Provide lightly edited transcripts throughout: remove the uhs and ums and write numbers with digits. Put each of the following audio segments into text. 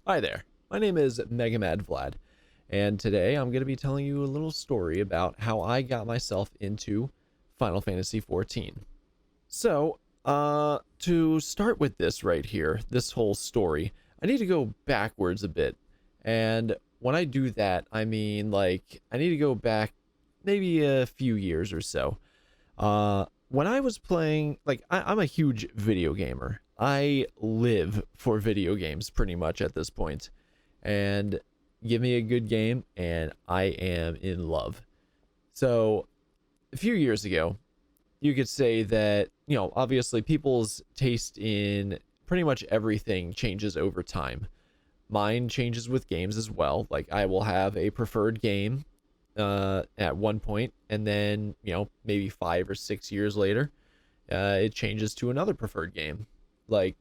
Hi there, my name is MegaMadVlad, and today I'm going to be telling you a little story about how I got myself into Final Fantasy XIV. To start with this right here, this whole story, I need to go backwards a bit. And when I do that, I mean, like, I need to go back maybe a few years or so. When I was playing, like, I'm a huge video gamer. I live for video games pretty much at this point. And give me a good game, and I am in love. So, a few years ago, you could say that, obviously people's taste in pretty much everything changes over time. Mine changes with games as well. Like, I will have a preferred game at one point, and then maybe 5 or 6 years later, it changes to another preferred game. Like,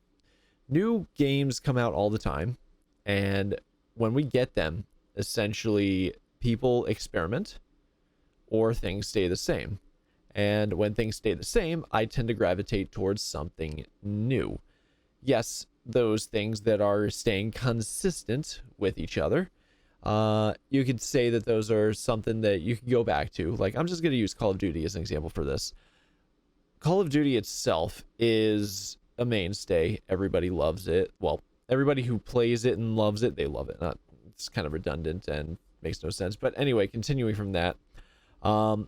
new games come out all the time, and when we get them, essentially people experiment or things stay the same. And when things stay the same, I tend to gravitate towards something new. Yes, those things that are staying consistent with each other, you could say that those are something that you can go back to. Like, I'm just going to use Call of Duty as an example for this. Call of Duty itself is a mainstay. Everybody loves it. Well, everybody who plays it and loves it, they love it. It's kind of redundant and makes no sense. But anyway, continuing from that, Call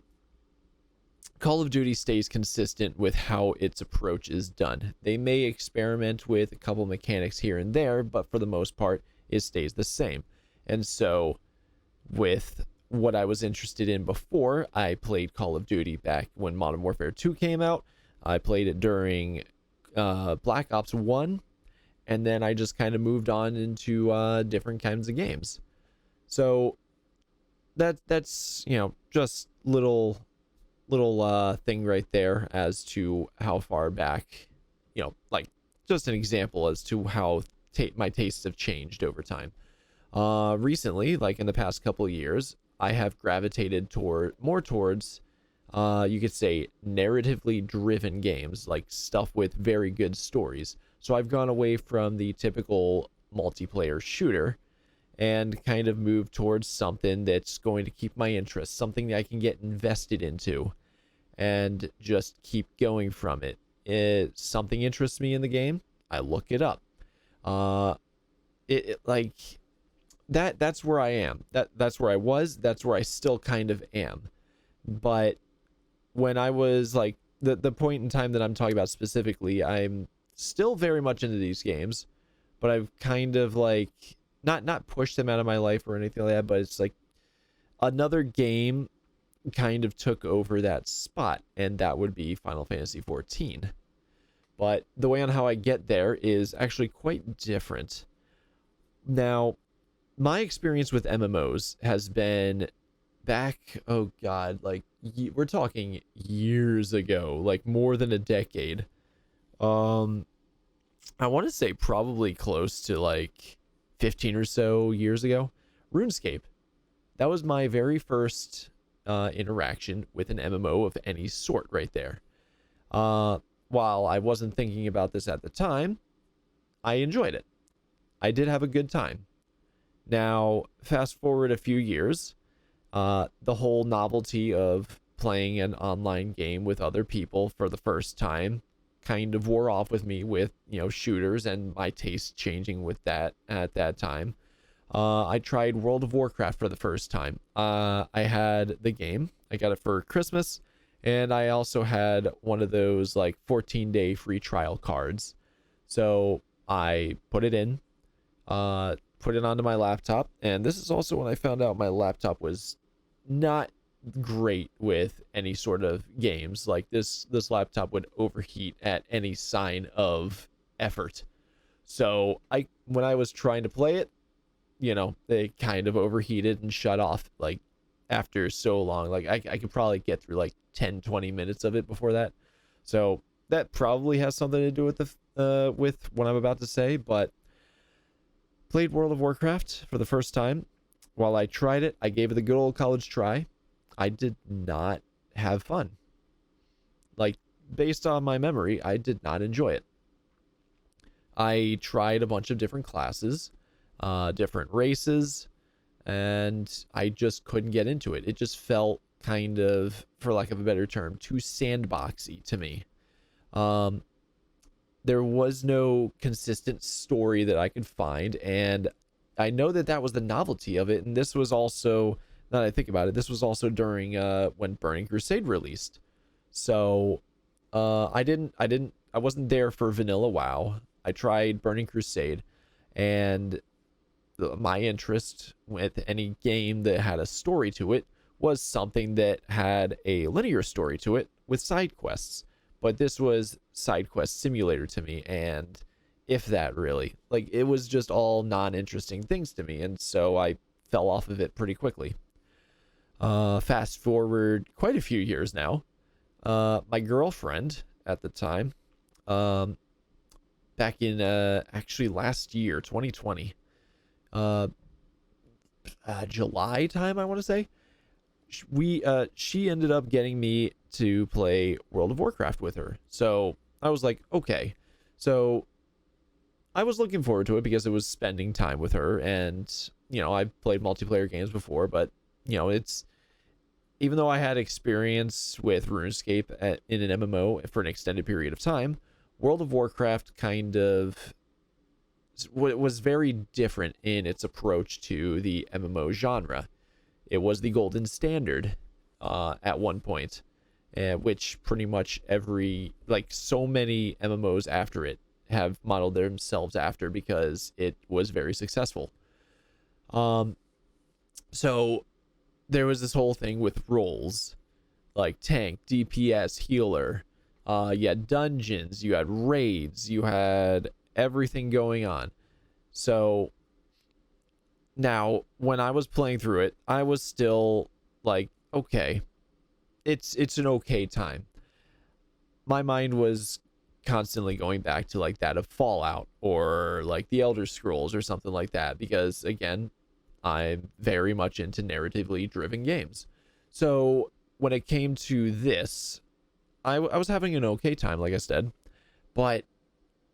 of Duty stays consistent with how its approach is done. They may experiment with a couple mechanics here and there, but for the most part, it stays the same. And so, with what I was interested in before, I played Call of Duty back when Modern Warfare 2 came out. I played it during Black Ops 1, and then I just kind of moved on into different kinds of games. So that's just little thing right there as to how far back, like, just an example as to how my tastes have changed over time. Recently, like in the past couple of years, I have gravitated towards you could say narratively driven games, like stuff with very good stories. So I've gone away from the typical multiplayer shooter and kind of moved towards something that's going to keep my interest, something that I can get invested into and just keep going from it. If something interests me in the game, I look it up. Uh, like that's where I am. That's where I was. That's where I still kind of am. But when I was like the point in time that I'm talking about specifically, I'm still very much into these games, but I've kind of like not pushed them out of my life or anything like that. But it's like another game kind of took over that spot, and that would be Final Fantasy XIV. But the way on how I get there is actually quite different. Now, my experience with MMOs has been back, oh god, like we're talking years ago, like more than a decade. Um, I want to say probably close to like 15 or so years ago. RuneScape. That was my very first interaction with an MMO of any sort right there. While I wasn't thinking about this at the time, I enjoyed it. I did have a good time. Now, fast forward a few years, the whole novelty of playing an online game with other people for the first time kind of wore off with me with, shooters and my taste changing with that at that time. I tried World of Warcraft for the first time. I had the game. I got it for Christmas, and I also had one of those like 14-day free trial cards. So I put it in, put it onto my laptop, and this is also when I found out my laptop was not great with any sort of games. Like this laptop would overheat at any sign of effort. So when I was trying to play it, they kind of overheated and shut off like after so long. Like I could probably get through like 10-20 minutes of it before that. So that probably has something to do with with what I'm about to say. But played World of Warcraft for the first time. While I tried it, I gave it the good old college try. I did not have fun. Like, based on my memory, I did not enjoy it. I tried a bunch of different classes. different races, and I just couldn't get into it. It just felt kind of, for lack of a better term, too sandboxy to me. Um, there was no consistent story that I could find, and I know that that was the novelty of it. And this was also, now that I think about it, this was also during when Burning Crusade released. So I wasn't there for Vanilla WoW. I tried Burning Crusade, and my interest with any game that had a story to it was something that had a linear story to it with side quests. But this was side quest simulator to me, and if that, really, like, it was just all non-interesting things to me, and so I fell off of it pretty quickly. Fast forward quite a few years now. My girlfriend at the time, um, back in actually last year, 2020, uh, July time, I want to say, she ended up getting me to play World of Warcraft with her. So I was like, okay. So I was looking forward to it because it was spending time with her, and I've played multiplayer games before, but it's, even though I had experience with RuneScape in an MMO for an extended period of time, World of Warcraft kind of was very different in its approach to the MMO genre. It was the golden standard at one point, which pretty much so many MMOs after it have modeled themselves after, because it was very successful. So there was this whole thing with roles, like tank, DPS, healer. You had dungeons, you had raids, you had everything going on. So now, when I was playing through it, I was still like, okay, it's an okay time. My mind was constantly going back to like that of Fallout or like the Elder Scrolls or something like that, because again, I'm very much into narratively driven games. So when it came to this, I was having an okay time, like I said, but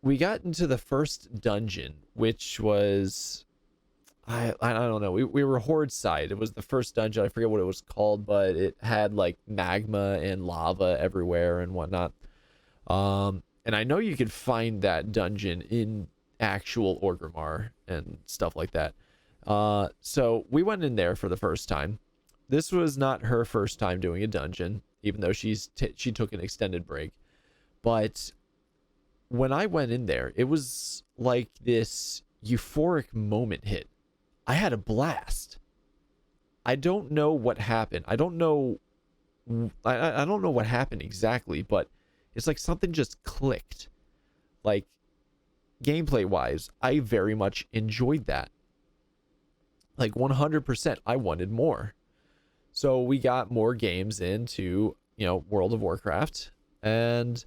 we got into the first dungeon, which was, I don't know. We were Horde side. It was the first dungeon. I forget what it was called, but it had like magma and lava everywhere and whatnot. And I know you could find that dungeon in actual Orgrimmar and stuff like that. So we went in there for the first time. This was not her first time doing a dungeon, even though she took an extended break. But when I went in there, it was like this euphoric moment hit. I had a blast. I don't know what happened. I don't know what happened exactly, but it's like something just clicked. Like, gameplay wise, I very much enjoyed that. Like 100%, I wanted more. So we got more games into, World of Warcraft, and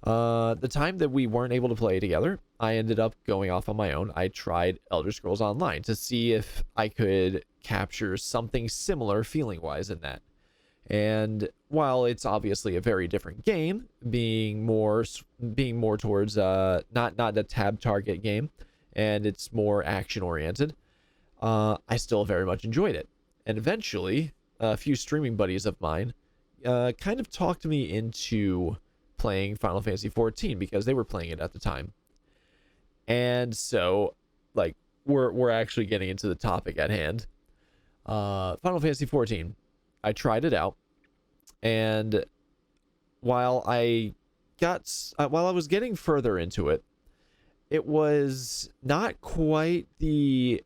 the time that we weren't able to play together, I ended up going off on my own. I tried Elder Scrolls Online to see if I could capture something similar feeling wise in that. And while it's obviously a very different game, being more towards not a tab target game, and it's more action oriented, I still very much enjoyed it. And eventually, a few streaming buddies of mine kind of talked me into playing Final Fantasy XIV because they were playing it at the time. And so, like, we're actually getting into the topic at hand. Final Fantasy XIV. I tried it out, and while I was getting further into it, it was not quite the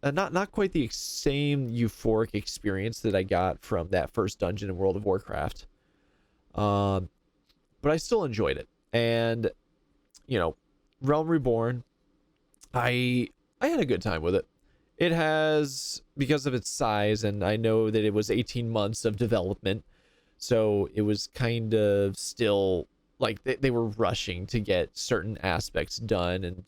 not quite the same euphoric experience that I got from that first dungeon in World of Warcraft. But I still enjoyed it. And, Realm Reborn, I had a good time with it. It has, because of its size, and I know that it was 18 months of development, so it was kind of still, like, they were rushing to get certain aspects done, and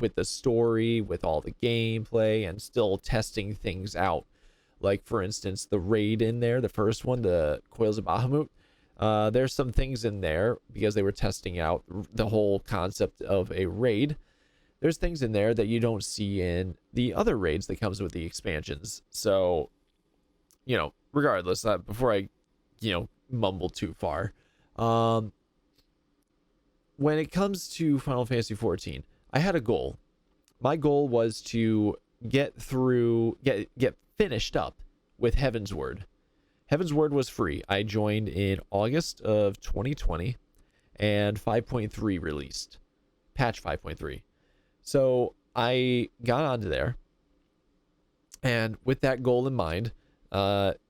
with the story, with all the gameplay, and still testing things out. Like, for instance, the raid in there, the first one, the Coils of Bahamut, there's some things in there because they were testing out the whole concept of a raid there's things in there that you don't see in the other raids that comes with the expansions. So, regardless, before I, mumble too far, um, when it comes to Final Fantasy XIV, I had a goal. My goal was to get finished up with Heaven's Word. Heaven's Word was free. I joined in August of 2020, and 5.3 released, patch 5.3. So I got onto there, and with that goal in mind,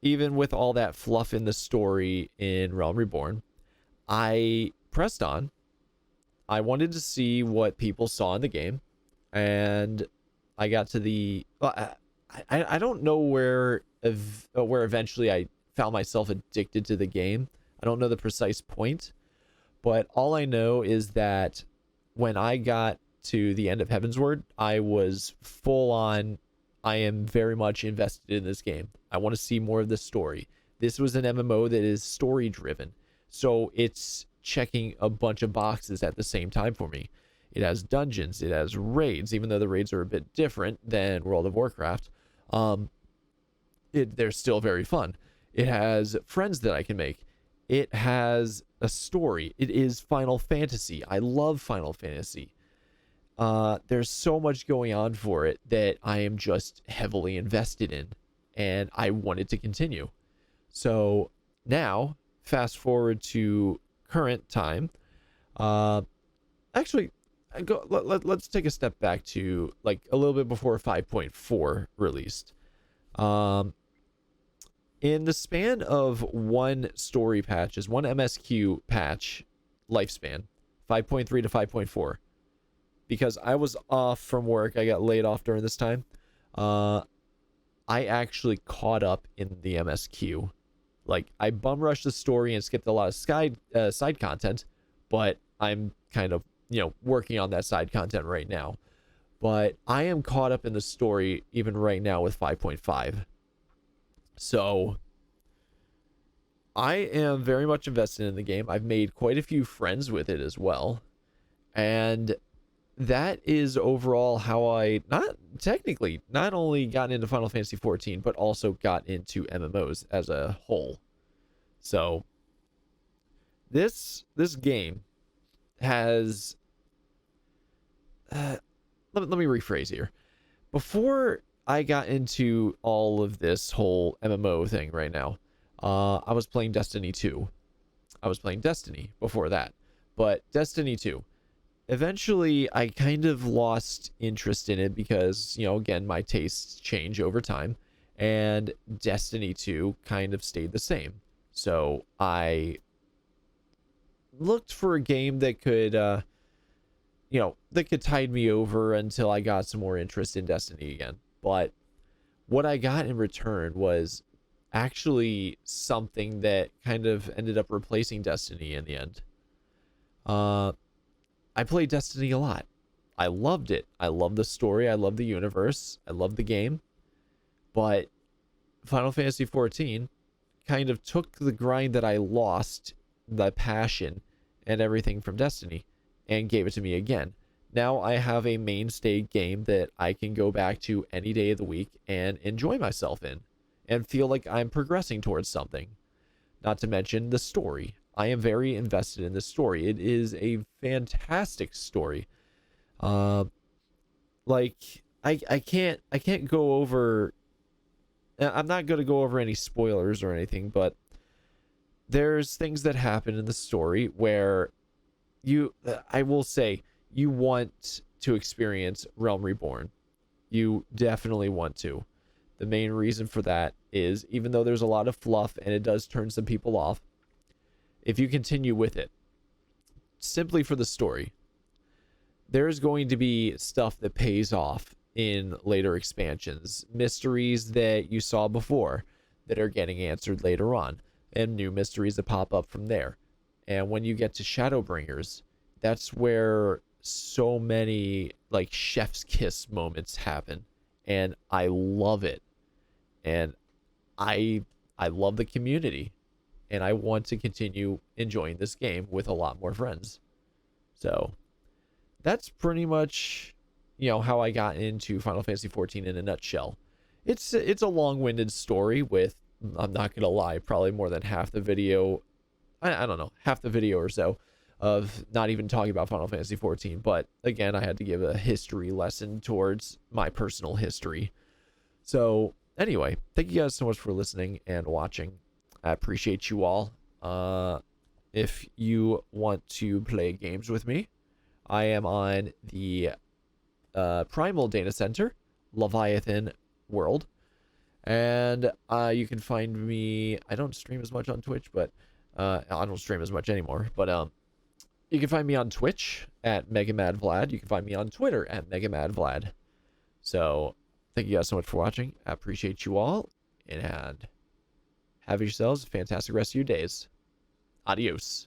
even with all that fluff in the story in Realm Reborn, I pressed on. I wanted to see what people saw in the game, and I got to the. Well, I don't know where eventually I found myself addicted to the game. I don't know the precise point, but all I know is that when I got to the end of Heaven's Word, I was full on. I am very much invested in this game. I want to see more of the story. This was an MMO that is story driven, so it's checking a bunch of boxes at the same time for me. It has dungeons, it has raids, even though the raids are a bit different than World of Warcraft. They're still very fun. It has friends that I can make. It has a story. It is Final Fantasy. I love Final Fantasy. There's so much going on for it that I am just heavily invested in, and I want it to continue. So now, fast forward to current time. Actually, let's take a step back to like a little bit before 5.4 released. In the span of one story patches, one MSQ patch lifespan, 5.3 to 5.4, because I was off from work, I got laid off during this time. I actually caught up in the MSQ. Like, I bum rushed the story and skipped a lot of side content, but I'm kind of, working on that side content right now. But I am caught up in the story even right now with 5.5. So I am very much invested in the game. I've made quite a few friends with it as well. And that is overall how I not only got into Final Fantasy XIV, but also got into MMOs as a whole. So this game has let me rephrase here. Before I got into all of this whole MMO thing right now, I was playing Destiny 2. I was playing Destiny before that, but Destiny 2. Eventually, I kind of lost interest in it because, again, my tastes change over time, and Destiny 2 kind of stayed the same. So I looked for a game that could, that could tide me over until I got some more interest in Destiny again. But what I got in return was actually something that kind of ended up replacing Destiny in the end. I played Destiny a lot. I loved it. I love the story. I love the universe. I love the game. But Final Fantasy XIV kind of took the grind that I lost, the passion and everything from Destiny, and gave it to me again. Now I have a mainstay game that I can go back to any day of the week and enjoy myself in and feel like I'm progressing towards something. Not to mention the story. I am very invested in this story. It is a fantastic story. Like I can't go over. I'm not going to go over any spoilers or anything, but there's things that happen in the story where I will say, you want to experience Realm Reborn. You definitely want to. The main reason for that is, even though there's a lot of fluff and it does turn some people off, if you continue with it, simply for the story, there's going to be stuff that pays off in later expansions. Mysteries that you saw before that are getting answered later on, and new mysteries that pop up from there. And when you get to Shadowbringers, that's where so many like chef's kiss moments happen, and I love it. And I love the community, and I want to continue enjoying this game with a lot more friends. So that's pretty much how I got into Final Fantasy XIV in a nutshell. It's a long-winded story with, I'm not gonna lie, probably more than half the video, I don't know, half the video or so of not even talking about Final Fantasy XIV. But again, I had to give a history lesson towards my personal history. So anyway, thank you guys so much for listening and watching. I appreciate you all. If you want to play games with me, I am on the Primal Data Center, Leviathan World. And you can find me, I don't stream as much on Twitch, but I don't stream as much anymore. But you can find me on Twitch at MegaMadVlad. You can find me on Twitter at MegaMadVlad. So thank you guys so much for watching. I appreciate you all, and have yourselves a fantastic rest of your days. Adios.